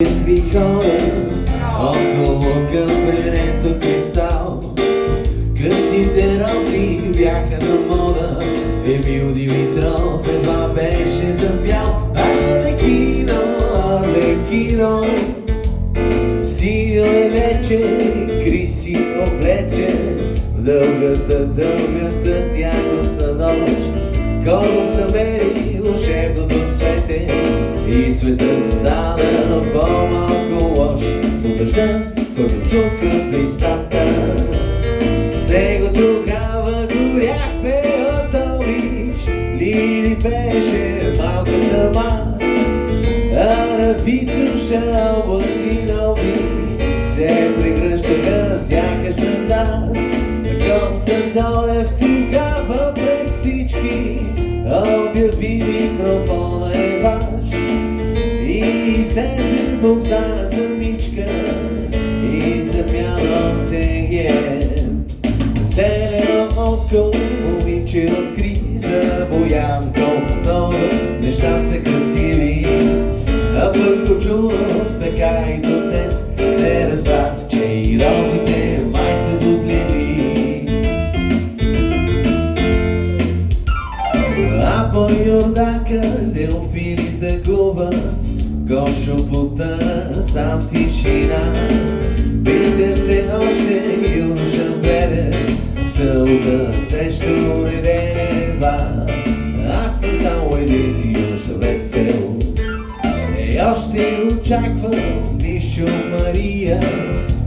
Какви хора около кафенето Кристал. Късите роби бяха на мода. Емил Димитров едва беше запял. Арлекино, синьо е лече, Криси облече в дългата тягостна нощ. Коров намери вълшебното цвете и светът стана по-малко лош. От дъжда, който чука в листата, с него тогава горяхме от обич. Лили беше малка съм аз, а на Витруша облаци нови се прегръщаха сякаш на нас. Коста Цолев тогава пред всички обяви микрофона е ваш и излезе Богдана самичка и запяна се е. Зелено око момиче откри за Боян колко много неща са красиви, а пък Коджунов така и до днес не разбра, че и розите май са будливи. А по Йорданка делфините гуват, Гошо потъна сам в тишина. Бисер все още юноша беден, целта срещу Недева. Аз съм само един юноша весел и още очаквам Мишо Мария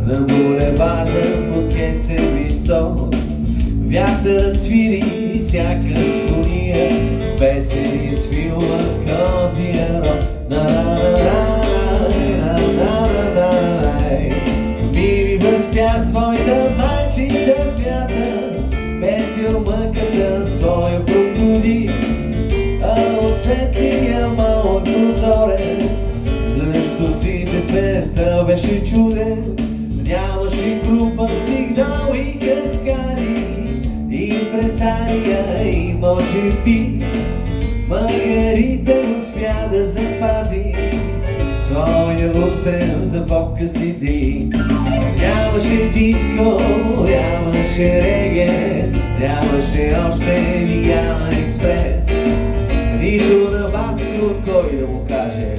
на булеварда под кестен висок. Вятърът свири всяка сфония, песен из филма Козия рок. Мими възпя своята майчица свята, Петю мъката своя пробуди, а осветлия малък прозорец за нещуците света беше чуден. Нямаше група, сигнал и каскади, импресария и може би Маргарита успя да запази своя острел за покъсни дни. Нямаше диско, нямаше реге, нямаше още Диана Експрес, нито на Васко кой да му каже